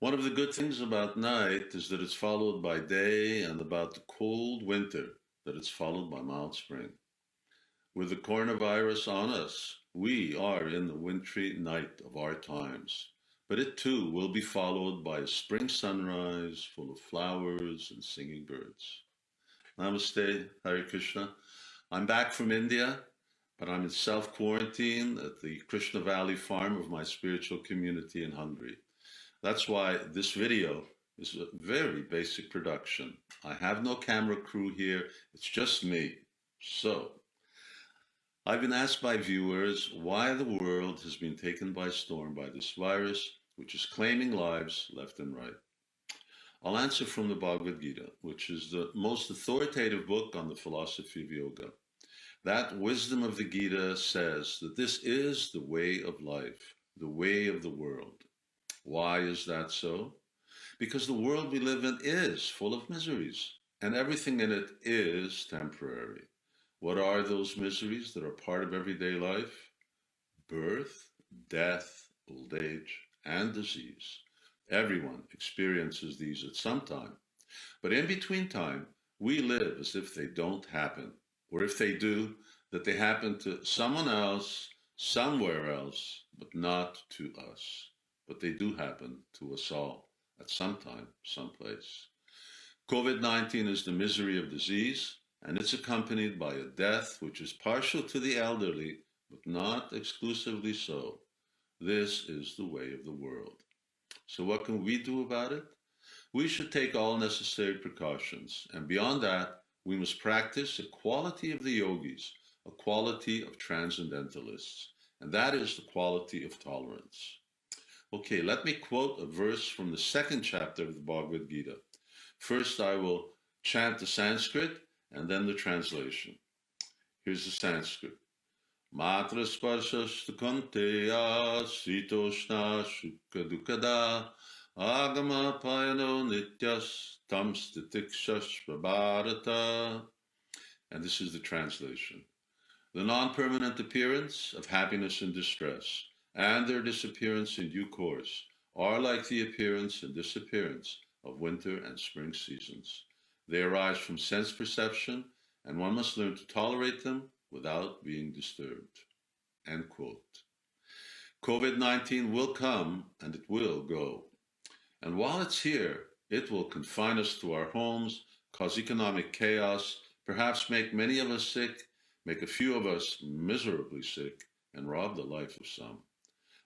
One of the good things about night is that it's followed by day, and about the cold winter, that it's followed by mild spring. With the coronavirus on us, we are in the wintry night of our times. But it too will be followed by a spring sunrise full of flowers and singing birds. Namaste, Hare Krishna. I'm back from India, but I'm in self quarantine at the Krishna Valley farm of my spiritual community in Hungary. That's why this video is a very basic production. I have no camera crew here, it's just me. So, I've been asked by viewers why the world has been taken by storm by this virus, which is claiming lives left and right. I'll answer from the Bhagavad Gita, which is the most authoritative book on the philosophy of yoga. That wisdom of the Gita says that this is the way of life, the way of the world. Why is that so? Because the world we live in is full of miseries, and everything in it is temporary. What are those miseries that are part of everyday life? Birth, death, old age, and disease. Everyone experiences these at some time. But in between time, we live as if they don't happen, or if they do, that they happen to someone else, somewhere else, but not to us. But they do happen to us all at some time, someplace. COVID-19 is the misery of disease, and it's accompanied by a death which is partial to the elderly, but not exclusively so. This is the way of the world. So what can we do about it? We should take all necessary precautions, and beyond that, we must practice a quality of the yogis, a quality of transcendentalists, and that is the quality of tolerance. Okay, let me quote a verse from the second chapter of the Bhagavad Gita. First, I will chant the Sanskrit and then the translation. Here's the Sanskrit. Matra sparshashtu kanteya sitoshna shukha dukada agama payano nityas tam stitikshashva bharata. And this is the translation. The non-permanent appearance of happiness and distress and their disappearance in due course are like the appearance and disappearance of winter and spring seasons. They arise from sense perception, and one must learn to tolerate them without being disturbed. End quote. COVID-19 will come and it will go. And while it's here, it will confine us to our homes, cause economic chaos, perhaps make many of us sick, make a few of us miserably sick, and rob the life of some.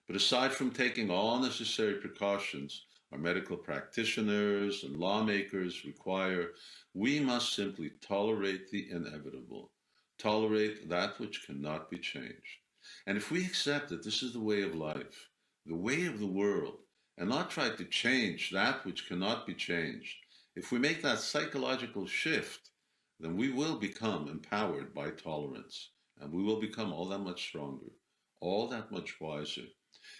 But aside from taking all necessary precautions our medical practitioners and lawmakers require, we must simply tolerate the inevitable, tolerate that which cannot be changed. And if we accept that this is the way of life, the way of the world, and not try to change that which cannot be changed, if we make that psychological shift, then we will become empowered by tolerance, and we will become all that much stronger, all that much wiser.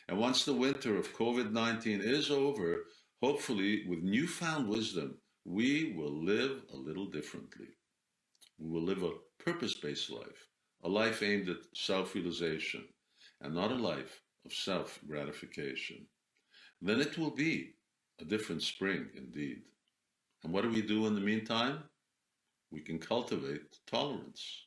And once the winter of COVID-19 is over, hopefully with newfound wisdom, we will live a little differently. We will live a purpose-based life, a life aimed at self-realization, and not a life of self-gratification. Then it will be a different spring indeed. And what do we do in the meantime? We can cultivate tolerance.